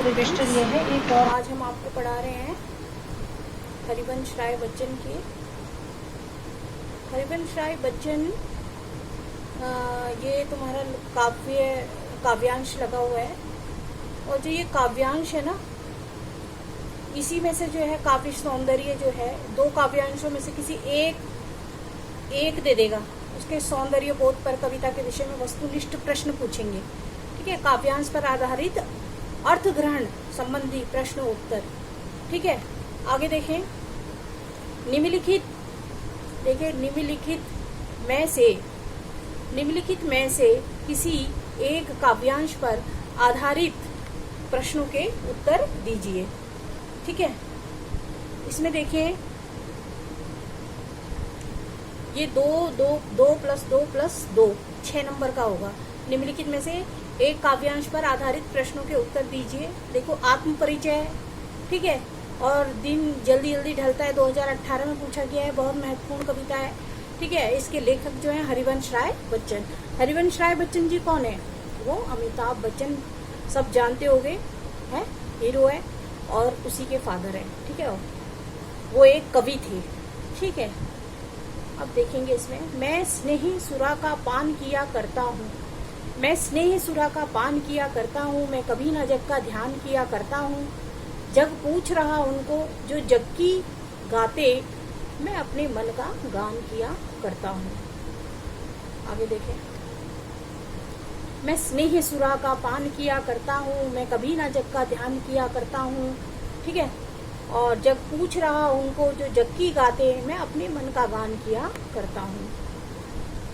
Question ये है एक और। आज हम आपको पढ़ा रहे हैं हरिवंश राय बच्चन के। हरिवंश राय बच्चन ये तुम्हारा काव्यांश लगा हुआ है, और जो ये काव्यांश है ना, इसी में से जो है काव्य सौंदर्य जो है, दो काव्यांशों में से किसी एक दे देगा। उसके सौंदर्य बोध पर कविता के विषय में वस्तुनिष्ठ प्रश्न पूछेंगे। ठीक है, काव्यांश पर आधारित अर्थ ग्रहण संबंधी प्रश्न उत्तर। ठीक है, आगे देखें। निम्नलिखित में से किसी एक काव्यांश पर आधारित प्रश्नों के उत्तर दीजिए। ठीक है, इसमें देखिए ये 2+2+2 6 नंबर का होगा। निम्नलिखित में से एक काव्यांश पर आधारित प्रश्नों के उत्तर दीजिए। देखो, आत्म परिचय है। ठीक है, और दिन जल्दी जल्दी ढलता है 2018 में पूछा गया है, बहुत महत्वपूर्ण कविता है। ठीक है, इसके लेखक जो है हरिवंश राय बच्चन। हरिवंश राय बच्चन जी कौन है? वो अमिताभ बच्चन, सब जानते होंगे, है, हीरो है, और उसी के फादर है। ठीक है, वो एक कवि थे। ठीक है, अब देखेंगे इसमें। मैं स्नेही सुरा का पान किया करता हूँ, मैं स्नेह सुरा का पान किया करता हूँ, मैं कभी न जग का ध्यान किया करता हूँ। जग पूछ रहा उनको जो जग की गाते, मैं अपने मन का गान किया करता हूँ। आगे देखें। मैं स्नेह सुरा का पान किया करता हूँ, मैं कभी न जग का ध्यान किया करता हूँ। ठीक है, और जग पूछ रहा उनको जो जग की गाते, मैं अपने मन का गान किया करता हूँ।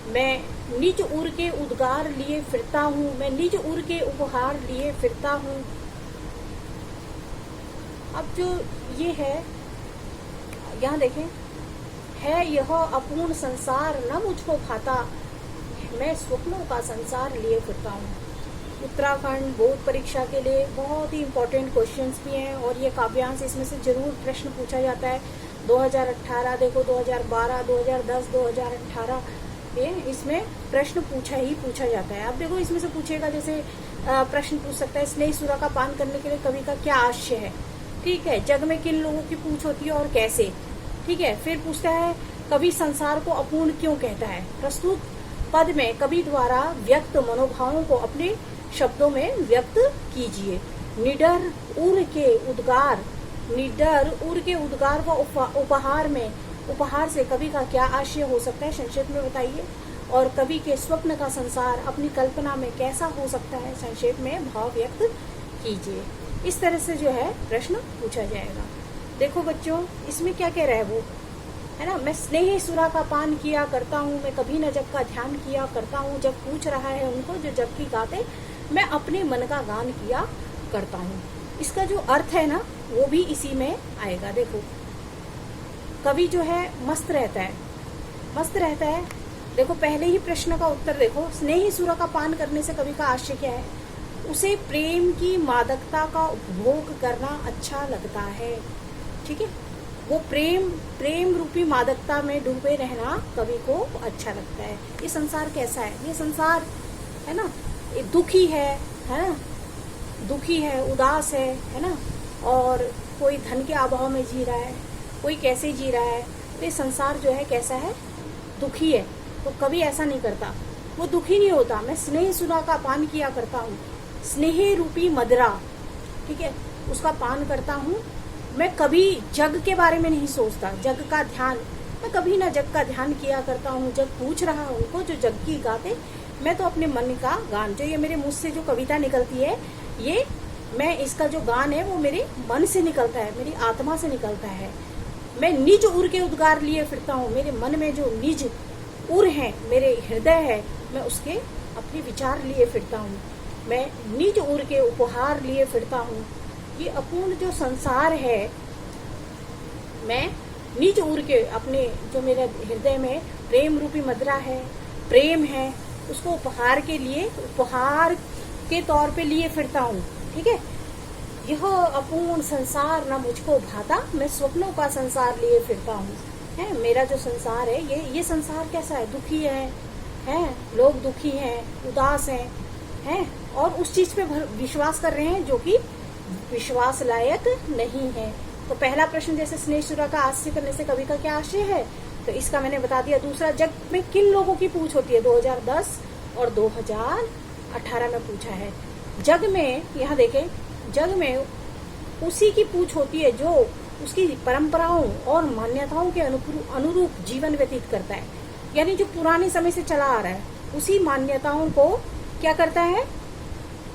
मैं निज उर के उद्गार लिए फिरता हूँ, मैं निज उर के उपहार लिए फिरता हूँ। अब जो ये है, यहाँ देखें, है यह अपूर्ण संसार न मुझको भाता, मैं स्वप्नों का संसार लिए फिरता हूँ। उत्तराखंड बोर्ड परीक्षा के लिए बहुत ही इम्पोर्टेंट क्वेश्चंस भी हैं, और ये काव्यांश इसमें से जरूर प्रश्न पूछा जाता है। 2018 देखो, 2012, 2010, 2018 ये इसमें प्रश्न पूछा जाता है। अब देखो, इसमें से पूछेगा, जैसे प्रश्न पूछ सकता है, स्नेह सुरा का पान करने के लिए कवि का क्या आशय है। ठीक है, जग में किन लोगों की पूछ होती है और कैसे। ठीक है, फिर पूछता है कवि संसार को अपूर्ण क्यों कहता है। प्रस्तुत पद में कवि द्वारा व्यक्त मनोभावों को अपने शब्दों में व्यक्त कीजिए। निडर उर के उद्गार व उपहार से कवि का क्या आशय हो सकता है, संक्षेप में बताइए। और कवि के स्वप्न का संसार अपनी कल्पना में कैसा हो सकता है, संक्षेप में भाव व्यक्त कीजिए। इस तरह से जो है प्रश्न पूछा जाएगा। देखो बच्चों, इसमें क्या कह रहा है वो, है ना। मैं स्नेह सुरा का पान किया करता हूँ, मैं कभी न जग का ध्यान किया करता हूँ। जब पूछ रहा है उनको जो जग की गाते, मैं अपने मन का गान किया करता हूँ। इसका जो अर्थ है ना, वो भी इसी में आएगा। देखो, कवि जो है मस्त रहता है। देखो, पहले ही प्रश्न का उत्तर देखो, स्नेही सुरा का पान करने से कवि का आशय क्या है। उसे प्रेम की मादकता का उपभोग करना अच्छा लगता है। ठीक है, वो प्रेम रूपी मादकता में डूबे रहना कवि को अच्छा लगता है। ये संसार कैसा है, ये संसार है ना, ये दुखी है ना, दुखी है, उदास है ना, और कोई धन के अभाव में जी रहा है, कोई कैसे जी रहा है। तो ये संसार जो है कैसा है, दुखी है। तो कवि ऐसा नहीं करता, वो दुखी नहीं होता। मैं स्नेह सुरा का पान किया करता हूँ, स्नेह रूपी मदिरा, ठीक है, उसका पान करता हूँ। मैं कभी जग के बारे में नहीं सोचता, जग का ध्यान, मैं कभी ना जग का ध्यान किया करता हूँ। जग पूछ रहा उनको जो जग की गाते, मैं तो अपने मन का गान, जो ये मेरे मुंह से जो कविता निकलती है, ये मैं इसका जो गान है वो मेरे मन से निकलता है, मेरी आत्मा से निकलता है। मैं निज उर के उद्गार लिए फिरता हूँ, मेरे मन में जो निज उर है, मेरे हृदय है, मैं उसके अपने विचार लिए फिरता हूँ। मैं निज उर के उपहार लिए फिरता हूँ। ये अपूर्ण जो संसार है, मैं निज उर के अपने जो मेरे हृदय में प्रेम रूपी मदिरा है, प्रेम है, उसको उपहार के तौर पे लिए फिरता हूँ। ठीक है, यह अपूर्ण संसार न मुझको भाता, मैं स्वप्नों का संसार लिए फिरता हूँ। है, मेरा जो संसार है, ये संसार कैसा है, दुखी है, लोग दुखी हैं, उदास हैं, और उस चीज पे विश्वास कर रहे हैं जो कि विश्वास लायक नहीं है। तो पहला प्रश्न जैसे स्नेहसुरा का आश्रय करने से कवि का क्या आशय है, तो इसका मैंने बता दिया। दूसरा, जग में किन लोगों की पूछ होती है, 2010 और 2018 में पूछा है। जग में, यहाँ देखें, जग में उसी की पूछ होती है जो उसकी परंपराओं और मान्यताओं के अनुरूप जीवन व्यतीत करता है। यानी जो पुराने समय से चला आ रहा है उसी मान्यताओं को क्या करता है,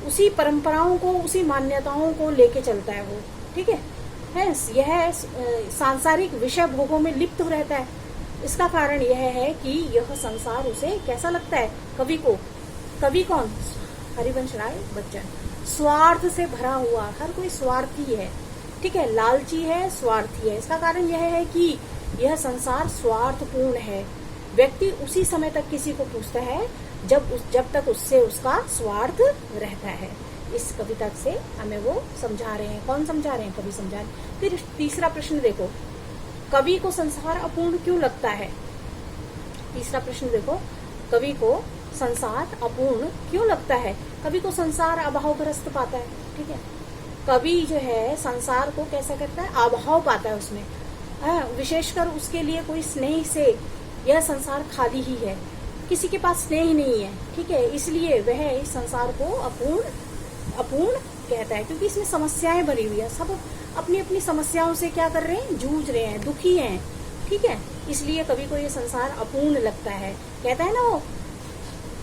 उसी परंपराओं को, उसी मान्यताओं को लेके चलता है वो। ठीक है, यह सांसारिक विषय भोगों में लिप्त रहता है। इसका कारण यह है कि यह संसार उसे कैसा लगता है, कवि को, कवि कौन, हरिवंश राय बच्चन, स्वार्थ से भरा हुआ, हर कोई स्वार्थी है। ठीक है, लालची है, स्वार्थी है। इसका कारण यह है कि यह संसार स्वार्थपूर्ण है। व्यक्ति उसी समय तक किसी को पूछता है जब तक उससे उसका स्वार्थ रहता है। इस कविता से हमें वो समझा रहे हैं। कौन समझा रहे हैं, कवि समझा रहे हैं। फिर तीसरा प्रश्न देखो, कवि को संसार अपूर्ण क्यों लगता है। तीसरा प्रश्न देखो, कवि को संसार अपूर्ण क्यों लगता है। कवि को संसार अभावग्रस्त पाता है। ठीक है, कवि जो है संसार को कैसा करता है, अभाव पाता है उसमें। विशेषकर उसके लिए कोई स्नेह से यह संसार खाली ही है, किसी के पास स्नेह नहीं है। ठीक है, इसलिए वह इस संसार को अपूर्ण कहता है, क्योंकि इसमें समस्याएं भरी हुई है। सब अपनी अपनी समस्याओं से क्या कर रहे हैं, जूझ रहे हैं, दुखी हैं। ठीक है, इसलिए कवि को ये संसार अपूर्ण लगता है। कहता है ना वो,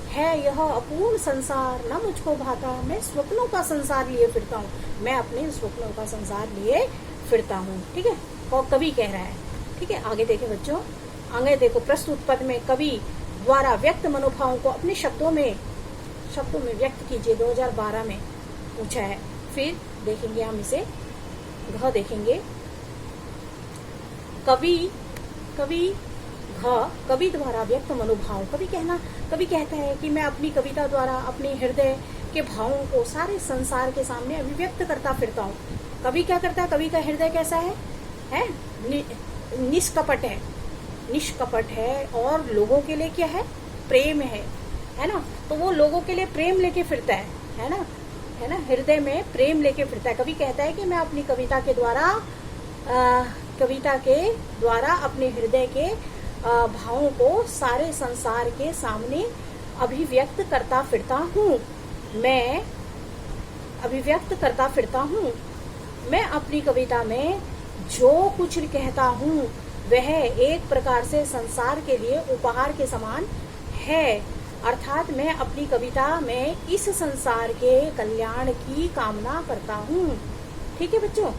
है यह अपूर्ण संसार न मुझको भाता, मैं स्वप्नों का संसार लिए फिरता हूँ, मैं अपने स्वप्नों का संसार लिए फिरता हूँ। ठीक है, और कवि कह रहा है। ठीक है, आगे देखे बच्चों, आगे देखो, प्रस्तुत पद में कवि द्वारा व्यक्त मनोभावों को अपने शब्दों में व्यक्त कीजिए। 2012 में पूछा है। फिर देखेंगे हम इसे, घ देखेंगे, कवि द्वारा व्यक्त मनोभाव। कवि कहता है कि मैं अपनी कविता द्वारा अपने हृदय के भावों को सारे संसार के सामने अभिव्यक्त करता फिरता हूँ। कवि क्या करता है, कवि का हृदय कैसा है? निष्कपट है और लोगों के लिए क्या है, प्रेम है ना। तो वो लोगों के लिए प्रेम लेके फिरता है ना, हृदय में प्रेम लेके फिरता है। कवि कहता है कि मैं अपनी कविता के द्वारा अपने हृदय के भावों को सारे संसार के सामने अभिव्यक्त करता फिरता हूँ। मैं अपनी कविता में जो कुछ कहता हूँ वह एक प्रकार से संसार के लिए उपहार के समान है। अर्थात मैं अपनी कविता में इस संसार के कल्याण की कामना करता हूँ। ठीक है बच्चों,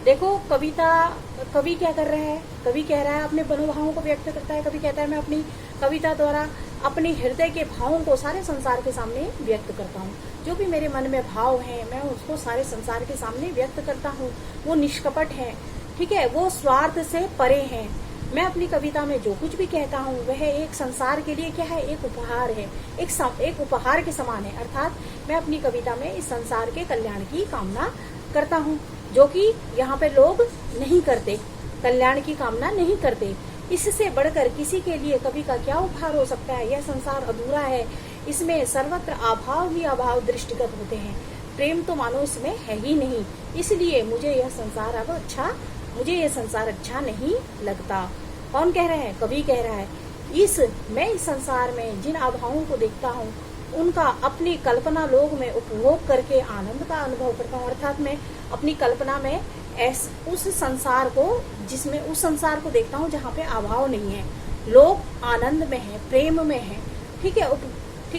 देखो कवि क्या कर रहा है, कवि कह रहा है अपने मनोभावों को व्यक्त करता है। कवि कहता है मैं अपनी कविता द्वारा अपने हृदय के भावों को सारे संसार के सामने व्यक्त करता हूँ। जो भी मेरे मन में भाव हैं मैं उसको सारे संसार के सामने व्यक्त करता हूँ। वो निष्कपट है, ठीक है, वो स्वार्थ से परे हैं। मैं अपनी कविता में जो कुछ भी कहता हूँ वह एक संसार के लिए क्या है, एक उपहार है, एक उपहार के समान है। अर्थात मैं अपनी कविता में इस संसार के कल्याण की कामना करता हूँ, जो कि यहाँ पे लोग नहीं करते, कल्याण की कामना नहीं करते। इससे बढ़कर किसी के लिए कवि का क्या उपहार हो सकता है। यह संसार अधूरा है, इसमें सर्वत्र अभाव ही अभाव दृष्टिगत होते हैं, प्रेम तो मानो इसमें है ही नहीं। इसलिए मुझे यह संसार अच्छा नहीं लगता। कौन कह रहा है, कवि कह रहा है। मैं इस संसार में जिन अभावों को देखता हूँ उनका अपनी कल्पना लोक में उपभोग करके आनंद का अनुभव करता हूँ। अर्थात मैं अपनी कल्पना में उस संसार को देखता हूँ जहाँ पे अभाव नहीं है, लोग आनंद में है, प्रेम में है। ठीक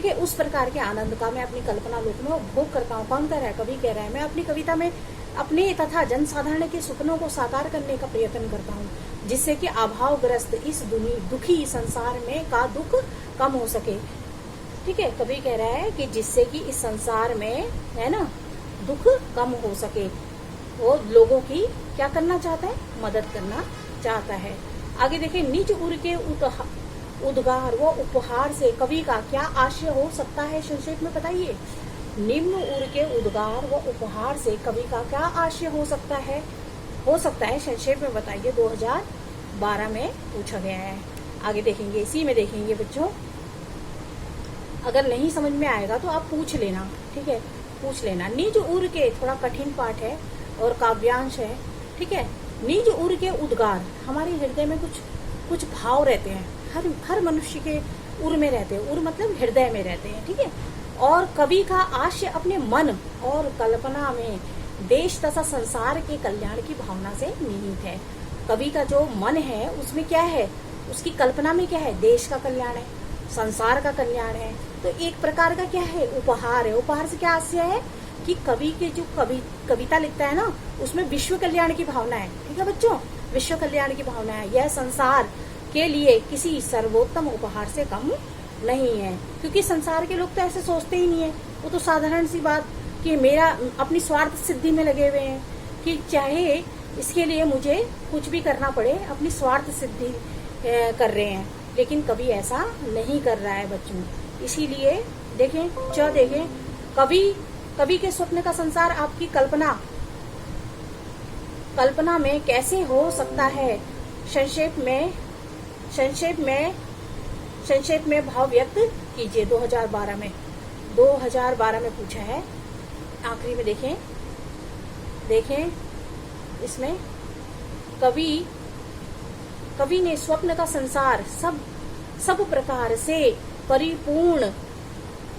है, उस प्रकार के आनंद का मैं अपनी कल्पना लोक में उपभोग करता हूँ। कौन कह रहा है, कवि कह रहा है। मैं अपनी कविता में अपने तथा जनसाधारण के सपनों को साकार करने का प्रयत्न करता हूँ, जिससे कि अभावग्रस्त इस दुखी संसार में का दुख कम हो सके। ठीक है, कवि कह रहा है कि जिससे कि इस संसार में है ना दुख कम हो सके, वो लोगों की क्या करना चाहता है, मदद करना चाहता है। आगे देखिए, निज उर के उद्गार व उपहार से कवि का क्या आशय हो सकता है, संक्षेप में बताइए। निम्न उर के उद्गार व उपहार से कवि का क्या आशय हो सकता है संक्षेप में बताइए। 2012 में पूछा गया है। आगे देखेंगे, इसी में देखेंगे बच्चों, अगर नहीं समझ में आएगा तो आप पूछ लेना। ठीक है, पूछ लेना। निज उर के, थोड़ा कठिन पाठ है और काव्यांश है, ठीक है। निज उर के उद्गार, हमारे हृदय में कुछ भाव रहते हैं, हर मनुष्य के उर में रहते हैं, उर मतलब हृदय में रहते हैं, ठीक है। और कवि का आशय अपने मन और कल्पना में देश तथा संसार के कल्याण की भावना से निहित है। कवि का जो मन है उसमें क्या है, उसकी कल्पना में क्या है, देश का कल्याण है, संसार का कल्याण है। तो एक प्रकार का क्या है, उपहार है। उपहार से क्या आशय है कि कवि के जो कविता लिखता है ना, उसमें विश्व कल्याण की भावना है, ठीक है बच्चों, विश्व कल्याण की भावना है। यह संसार के लिए किसी सर्वोत्तम उपहार से कम नहीं है, क्योंकि संसार के लोग तो ऐसे सोचते ही नहीं है। वो तो साधारण सी बात कि मेरा अपनी स्वार्थ सिद्धि में लगे हुए हैं, कि चाहे इसके लिए मुझे कुछ भी करना पड़े, अपनी स्वार्थ सिद्धि कर रहे हैं। लेकिन कवि ऐसा नहीं कर रहा है बच्चों। इसीलिए देखें, देखें, कवि के स्वप्न का संसार आपकी कल्पना में कैसे हो सकता है। संक्षेप में भाव व्यक्त कीजिए। 2012 में पूछा है। आखिरी में देखें इसमें कवि ने स्वप्न का संसार सब प्रकार से परिपूर्ण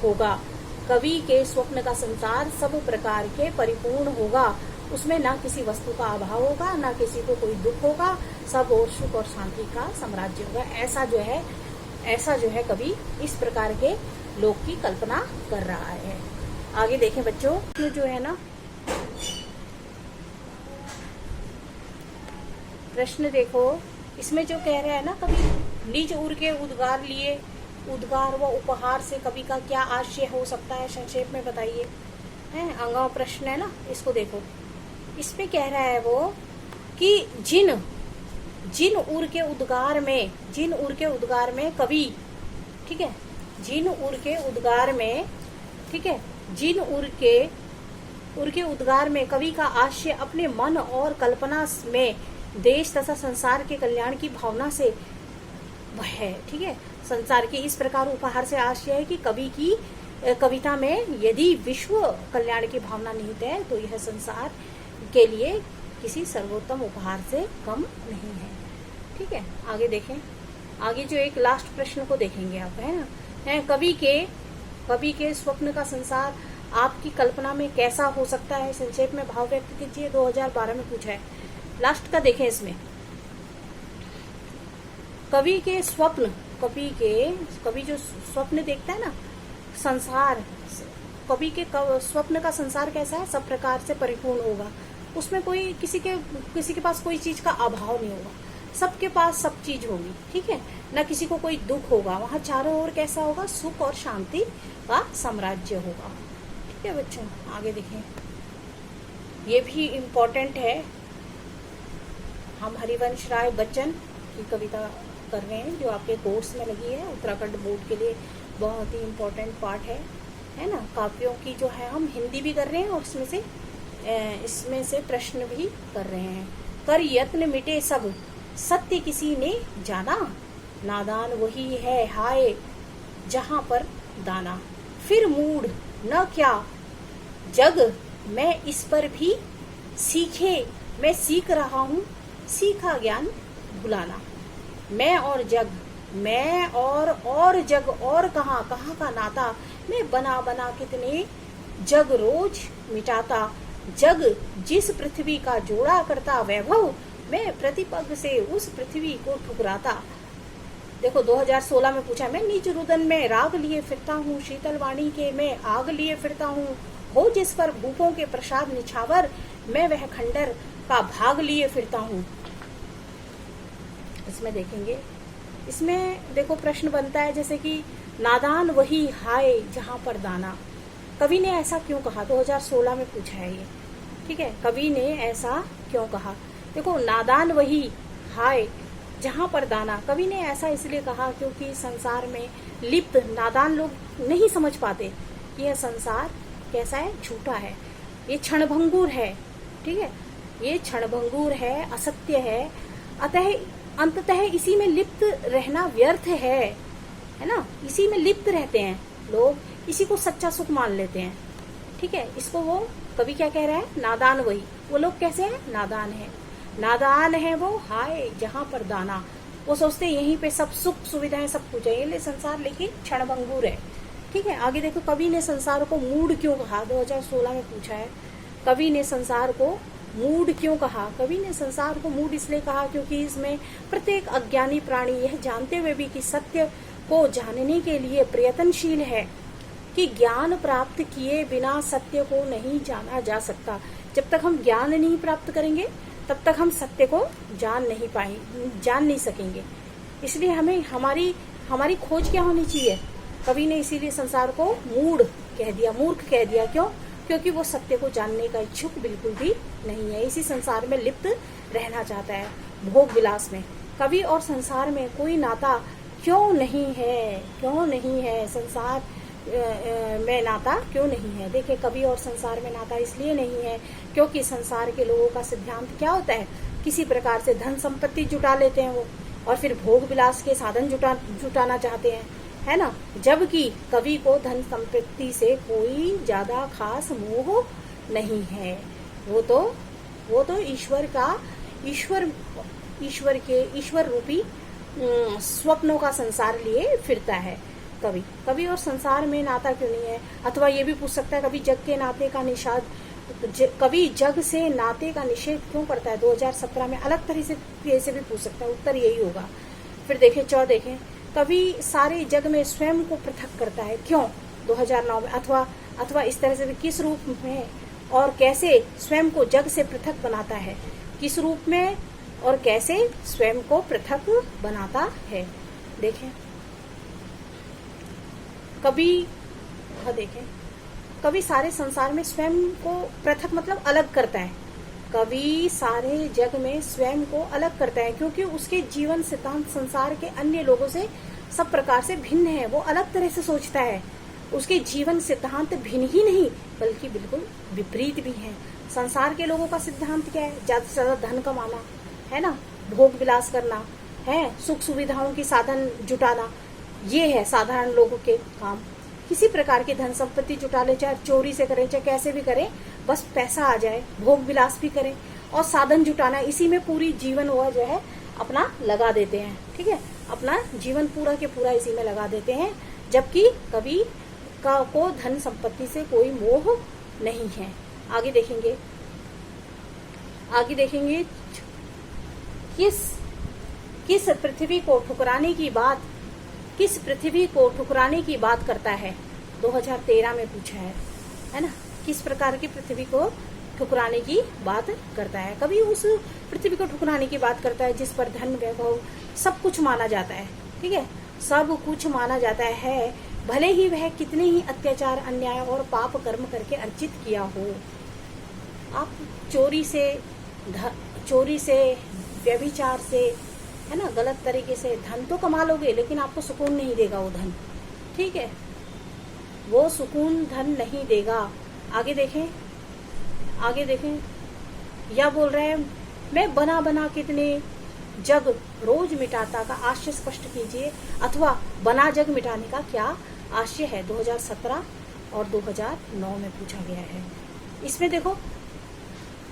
होगा। कवि के स्वप्न का संसार सब प्रकार के परिपूर्ण होगा। उसमें ना किसी वस्तु का अभाव होगा, ना किसी को कोई दुख होगा, सब और सुख और शांति का साम्राज्य होगा। ऐसा जो है कवि इस प्रकार के लोक की कल्पना कर रहा है। आगे देखें बच्चों, जो है ना प्रश्न देखो, इसमें जो कह रहा है ना कवि, निज उर के उद्गार व उपहार से कवि का क्या आशय हो सकता है, संक्षेप में बताइए। है अंगा प्रश्न है ना, इसको देखो। इसमें कह रहा है वो कि जिन उर के उद्गार में कवि, ठीक है, जिन उर के उद्गार में कवि का आशय अपने मन और कल्पना में देश तथा संसार के कल्याण की भावना से है, ठीक है। संसार के इस प्रकार उपहार से आशय है कि कवि की कविता में यदि विश्व कल्याण की भावना निहित है तो यह संसार के लिए किसी सर्वोत्तम उपहार से कम नहीं है, ठीक है। आगे देखें, आगे जो एक लास्ट प्रश्न को देखेंगे आप, है ना, है कवि के स्वप्न का संसार आपकी कल्पना में कैसा हो सकता है, संक्षेप में भाव व्यक्त कीजिए। 2012 में पूछा है। लास्ट का देखें, इसमें कवि जो स्वप्न देखता है ना संसार, कवि के स्वप्न का संसार कैसा है, सब प्रकार से परिपूर्ण होगा। उसमें कोई किसी के पास कोई चीज का अभाव नहीं होगा, सबके पास सब चीज होगी, ठीक है। न किसी को कोई दुख होगा, वहाँ चारों ओर कैसा होगा, सुख और शांति का साम्राज्य होगा, ठीक है बच्चों। आगे देखें, ये भी इम्पोर्टेंट है। हम हरिवंश राय बच्चन की कविता कर रहे हैं जो आपके कोर्स में लगी है, उत्तराखंड बोर्ड के लिए बहुत ही इम्पोर्टेंट पार्ट है ना। काव्यों की जो है हम हिंदी भी कर रहे हैं और इसमें से प्रश्न भी कर रहे हैं। कर यत्न मिटे सब सत्य किसी ने जाना, नादान वही है हाय जहां पर दाना। फिर मूड न क्या जग मैं इस पर भी मैं सीख रहा हूँ सीखा ज्ञान भुलाना। मैं और जग और कहाँ का नाता, मैं बना कितने जग रोज मिटाता। जग जिस पृथ्वी का जोड़ा करता वैभव, मैं प्रतिपग से उस पृथ्वी को ठुकराता। देखो 2016 में पूछा, मैं निज रुदन में राग लिए फिरता हूँ, शीतल वाणी के मैं आग लिए फिरता हूँ। हो जिस पर भूपों के प्रसाद निछावर, मैं वह खंडर का भाग लिए फिरता हूँ। इसमें देखेंगे, इसमें देखो प्रश्न बनता है जैसे कि नादान वही हाय जहां पर दाना। कवि ने ऐसा क्यों कहा, 2016 में पूछा है ये, ठीक है। कवि ने ऐसा क्यों कहा, देखो नादान वही हाय जहां पर दाना। कवि ने ऐसा इसलिए कहा क्योंकि संसार में लिप्त नादान लोग नहीं समझ पाते कि यह संसार कैसा है, झूठा है, ये क्षणभंगुर है, ठीक है, ये क्षणभंगुर है, असत्य है। अतः अंततः इसी में लिप्त रहना व्यर्थ है ना। इसी में लिप्त रहते हैं लोग, इसी को सच्चा सुख मान लेते हैं, ठीक है, इसको वो कवि क्या कह रहा है, नादान वही। वो लोग कैसे हैं, नादान है, नादान है वो, हाय जहां पर दाना। वो सोचते हैं यहीं पे सब सुख सुविधाएं सब कुछ है, ये संसार लेकिन क्षणभंगुर है। ठीक है, आगे देखो, कवि ने संसार को मूढ़ क्यों कहा, 2016 में पूछा है। कवि ने संसार को मूढ़ क्यों कहा? कवि ने संसार को मूढ़ इसलिए कहा क्योंकि इसमें प्रत्येक अज्ञानी प्राणी यह जानते हुए भी कि सत्य को जानने के लिए प्रयत्नशील है कि ज्ञान प्राप्त किए बिना सत्य को नहीं जाना जा सकता। जब तक हम ज्ञान नहीं प्राप्त करेंगे तब तक हम सत्य को जान नहीं सकेंगे। इसलिए हमें हमारी खोज क्या होनी चाहिए? कवि ने इसीलिए संसार को मूढ़ कह दिया, मूर्ख कह दिया। क्यों? क्योंकि वो सत्य को जानने का इच्छुक बिल्कुल भी नहीं है, इसी संसार में लिप्त रहना चाहता है, भोग विलास में। कवि और संसार में कोई नाता क्यों नहीं है? क्यों नहीं है? संसार में नाता क्यों नहीं है? देखिए, कवि और संसार में नाता इसलिए नहीं है क्योंकि संसार के लोगों का सिद्धांत क्या होता है, किसी प्रकार से धन संपत्ति जुटा लेते हैं वो, और फिर भोग विलास के साधन जुटाना चाहते हैं, है ना। जबकि कवि को धन संपत्ति से कोई ज्यादा खास मोह नहीं है। वो तो ईश्वर रूपी स्वप्नों का संसार लिए फिरता है कवि और संसार में नाता क्यों नहीं है? अथवा ये भी पूछ सकता है, कवि जग से नाते का निषेध क्यों करता है? 2017 में अलग तरह से भी पूछ सकता है, उत्तर यही होगा। फिर देखें, देखें, कवि सारे जग में स्वयं को पृथक करता है, क्यों? 2009 में। अथवा इस तरह से किस रूप में और कैसे स्वयं को जग से पृथक बनाता है? किस रूप में और कैसे स्वयं को पृथक बनाता है? देखें, कवि सारे संसार में स्वयं को पृथक मतलब अलग करता है। कवि सारे जग में स्वयं को अलग करता है क्योंकि उसके जीवन सिद्धांत संसार के अन्य लोगों से सब प्रकार से भिन्न है। वो अलग तरह से सोचता है, उसके जीवन सिद्धांत भिन्न ही नहीं बल्कि बिल्कुल विपरीत भी हैं। संसार के लोगों का सिद्धांत क्या है? ज्यादा से ज्यादा धन कमाना, है ना, भोग विलास करना, है सुख सुविधाओं की साधन जुटाना, ये है साधारण लोगों के काम। किसी प्रकार की धन संपत्ति जुटा ले, चाहे चोरी से करें चाहे कैसे भी करें, बस पैसा आ जाए, भोग विलास भी करें और साधन जुटाना, इसी में पूरी जीवन वो जो है अपना लगा देते हैं। ठीक है, अपना जीवन पूरा के पूरा इसी में लगा देते हैं। जबकि कवि को धन संपत्ति से कोई मोह नहीं है। आगे देखेंगे किस पृथ्वी को ठुकराने की बात करता है? 2013 में पूछा है ना। किस प्रकार की पृथ्वी को ठुकराने की बात करता है? कभी उस पृथ्वी को ठुकराने की बात करता है जिस पर धन वैभव सब कुछ माना जाता है। ठीक है, सब कुछ माना जाता है, भले ही वह कितने ही अत्याचार अन्याय और पाप कर्म करके अर्जित किया हो। आप चोरी से व्यभिचार से, है ना, गलत तरीके से धन तो कमा लोगे लेकिन आपको सुकून नहीं देगा वो धन। ठीक है, वो सुकून धन नहीं देगा। आगे देखें, या बोल रहे हैं, मैं बना कितने जग रोज मिटाता का आशय स्पष्ट कीजिए, अथवा बना जग मिटाने का क्या आशय है? 2017 और 2009 में पूछा गया है। इसमें देखो,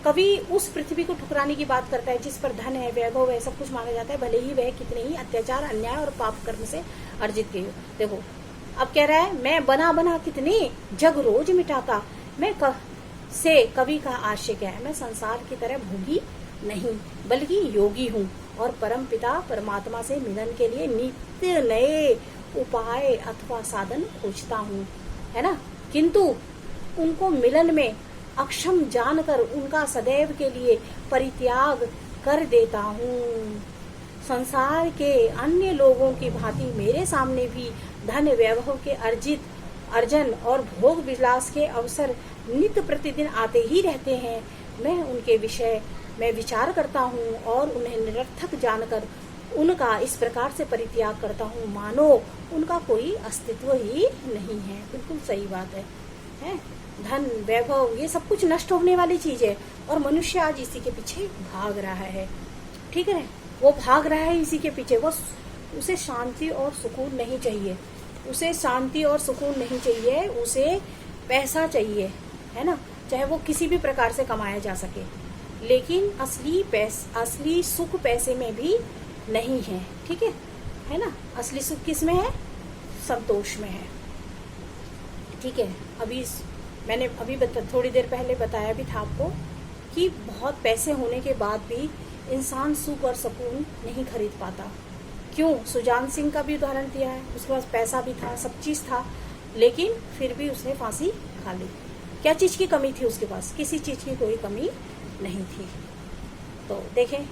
कवि उस पृथ्वी को ठुकराने की बात करता है जिस पर धन है, वैभव है, सब कुछ माना जाता है, भले ही वह कितने ही अत्याचार अन्याय और पाप कर्म से अर्जित की हो। देखो, अब कह रहा है, मैं बना कितने जग रोज मिटाता। कवि का आशय क्या है? मैं संसार की तरह भोगी नहीं बल्कि योगी हूँ और परम पिता परमात्मा से मिलन के लिए नित्य नए उपाय अथवा साधन खोजता हूँ, है ना। किंतु उनको मिलन में अक्षम जानकर उनका सदैव के लिए परित्याग कर देता हूँ। संसार के अन्य लोगों की भांति मेरे सामने भी धन वैभव के अर्जन और भोग विलास के अवसर नित्य प्रतिदिन आते ही रहते हैं। मैं उनके विषय में विचार करता हूँ और उन्हें निरर्थक जानकर उनका इस प्रकार से परित्याग करता हूँ मानो उनका कोई अस्तित्व ही नहीं है। बिल्कुल सही बात है? धन वैभव ये सब कुछ नष्ट होने वाली चीज है और मनुष्य आज इसी के पीछे भाग रहा है। ठीक है, वो भाग रहा है इसी के पीछे। उसे शांति और सुकून नहीं चाहिए, उसे पैसा चाहिए, है ना, चाहे वो किसी भी प्रकार से कमाया जा सके। लेकिन असली सुख पैसे में भी नहीं है, ठीक है ना। असली सुख किस में है? संतोष में है, ठीक है। मैंने अभी थोड़ी देर पहले बताया भी था आपको कि बहुत पैसे होने के बाद भी इंसान सुख और सुकून नहीं खरीद पाता। क्यों? सुजान सिंह का भी उदाहरण दिया है, उसके पास पैसा भी था, सब चीज़ था, लेकिन फिर भी उसने फांसी खा ली। क्या चीज़ की कमी थी उसके पास? किसी चीज़ की कोई कमी नहीं थी। तो देखें,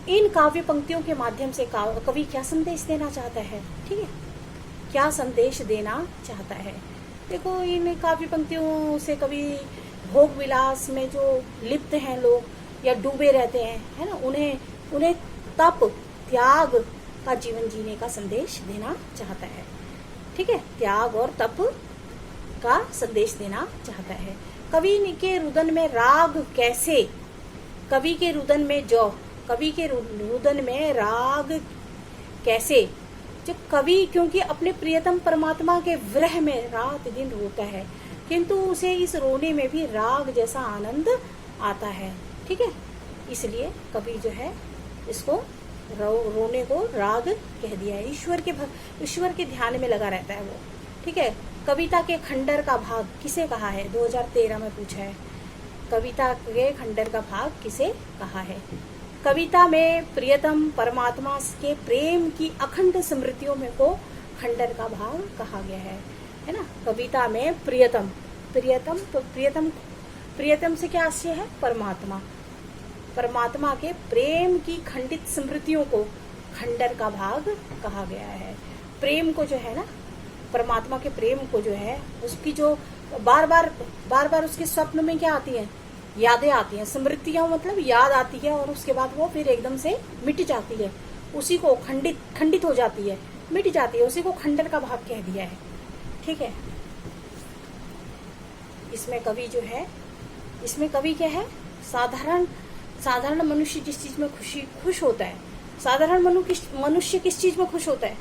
इन काव्य पंक्तियों के माध्यम से कवि क्या संदेश देना चाहता है, ठीक है, क्या संदेश देना चाहता है। देखो, इन काव्य पंक्तियों से कवि भोग विलास में जो लिप्त हैं लोग या डूबे रहते हैं, है ना, उन्हें तप त्याग का जीवन जीने का संदेश देना चाहता है, ठीक है। त्याग और तप का संदेश देना चाहता है। कवि के रुदन में राग कैसे, कवि के रुदन में राग कैसे, जो कवि क्योंकि अपने प्रियतम परमात्मा के विरह में रात दिन रोता है, किंतु उसे इस रोने में भी राग जैसा आनंद आता है, ठीक है। इसलिए कवि जो है इसको रोने को राग कह दिया है। ईश्वर के ध्यान में लगा रहता है वो, ठीक है। कविता के खंडर का भाग किसे कहा है? 2013 में पूछा है, कविता के खंडर का भाग किसे कहा है? कविता में प्रियतम परमात्मा के प्रेम की अखंड स्मृतियों में को खंडर का भाग कहा गया है ना। कविता में प्रियतम तो प्रियतम से क्या आशय है? परमात्मा के प्रेम की खंडित स्मृतियों को खंडर का भाग कहा गया है। प्रेम को जो है ना, परमात्मा के प्रेम को जो है, उसकी जो बार बार उसके स्वप्न में क्या आती है? यादें आती हैं। स्मृतियां मतलब याद आती है और उसके बाद वो फिर एकदम से मिट जाती है, उसी को खंडित हो जाती है, मिट जाती है, उसी को खंडर का भाग कह दिया है, ठीक है। इसमें कवि क्या है? साधारण मनुष्य जिस चीज में खुश होता है, साधारण मनुष्य किस चीज में खुश होता है?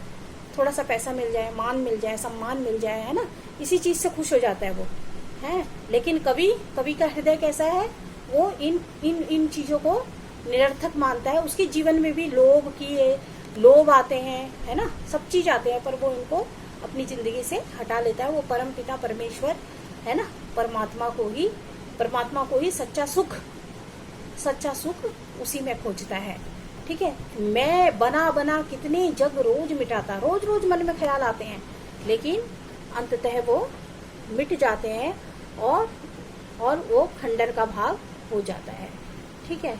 थोड़ा सा पैसा मिल जाए, मान मिल जाए, सम्मान मिल जाए, है ना, इसी चीज से खुश हो जाता है वो, है। लेकिन कवि का हृदय कैसा है? वो इन चीजों को निरर्थक मानता है। उसके जीवन में भी लोभ आते हैं, है ना, सब चीज आते हैं, पर वो इनको अपनी जिंदगी से हटा लेता है। वो परम पिता परमेश्वर, है ना, परमात्मा को ही सच्चा सुख उसी में खोजता है, ठीक है। मैं बना कितने जग रोज मिटाता, रोज मन में ख्याल आते हैं, लेकिन अंततः वो मिट जाते हैं और वो खंडर का भाग हो जाता है, ठीक है।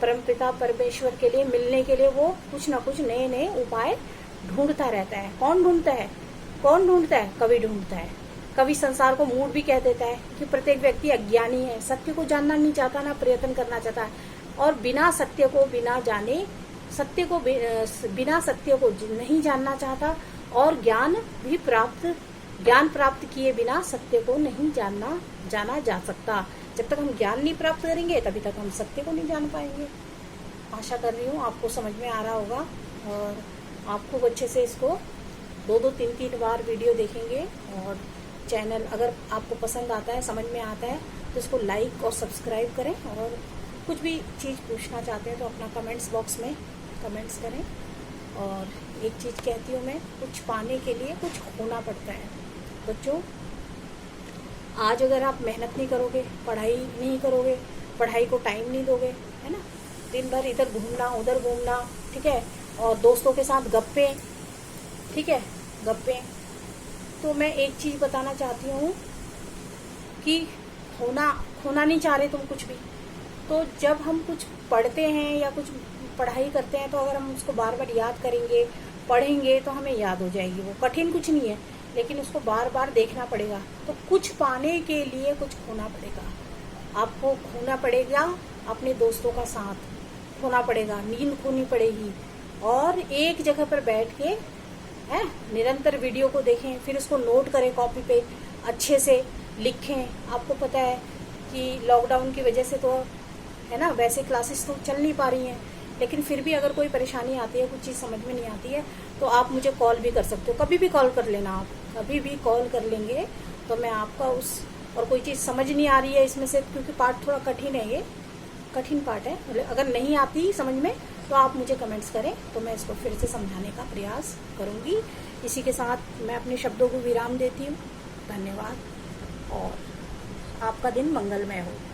परमपिता परमेश्वर के लिए मिलने के लिए वो कुछ ना कुछ नए उपाय ढूंढता रहता है। कौन ढूंढता है? कवि ढूंढता है। कवि संसार को मूढ़ भी कह देता है कि प्रत्येक व्यक्ति अज्ञानी है, सत्य को जानना नहीं चाहता, ना प्रयत्न करना चाहता है, और बिना सत्य को नहीं जानना चाहता, और ज्ञान प्राप्त किए बिना सत्य को नहीं जाना जा सकता। जब तक हम ज्ञान नहीं प्राप्त करेंगे तभी तक हम सत्य को नहीं जान पाएंगे। आशा कर रही हूँ आपको समझ में आ रहा होगा, और आप खूब अच्छे से इसको 2-2, 3-3 बार वीडियो देखेंगे। और चैनल अगर आपको पसंद आता है, समझ में आता है, तो इसको लाइक और सब्सक्राइब करें। और कुछ भी चीज़ पूछना चाहते हैं तो अपना कमेंट्स बॉक्स में कमेंट्स करें। और एक चीज़ कहती हूँ मैं, कुछ पाने के लिए कुछ खोना पड़ता है। बच्चों, आज अगर आप मेहनत नहीं करोगे, पढ़ाई नहीं करोगे, पढ़ाई को टाइम नहीं दोगे, है ना, दिन भर इधर घूमना उधर घूमना, ठीक है, और दोस्तों के साथ गप्पे, ठीक है, गप्पे, तो मैं एक चीज़ बताना चाहती हूँ कि खोना नहीं चाह रहे तुम कुछ भी। तो जब हम कुछ पढ़ते हैं या कुछ पढ़ाई करते हैं, तो अगर हम उसको बार बार याद करेंगे, पढ़ेंगे, तो हमें याद हो जाएगी। वो कठिन कुछ नहीं है, लेकिन उसको बार बार देखना पड़ेगा। तो कुछ पाने के लिए कुछ खोना पड़ेगा। आपको खोना पड़ेगा अपने दोस्तों का साथ, खोना पड़ेगा, नींद खोनी पड़ेगी, और एक जगह पर बैठ के निरंतर वीडियो को देखें, फिर उसको नोट करें, कॉपी पे अच्छे से लिखें। आपको पता है कि लॉकडाउन की वजह से तो, है ना, वैसे क्लासेस तो चल नहीं पा रही हैं, लेकिन फिर भी अगर कोई परेशानी आती है, कुछ चीज़ समझ में नहीं आती है, तो आप मुझे कॉल भी कर सकते हो। कभी भी कॉल कर लेना, आप कभी भी कॉल कर लेंगे तो मैं आपका और कोई चीज़ समझ नहीं आ रही है इसमें से, क्योंकि पार्ट थोड़ा कठिन है, ये कठिन पार्ट है, मतलब अगर नहीं आती समझ में तो आप मुझे कमेंट्स करें, तो मैं इसको फिर से समझाने का प्रयास करूँगी। इसी के साथ मैं अपने शब्दों को विराम देती हूँ। धन्यवाद और आपका दिन मंगलमय हो।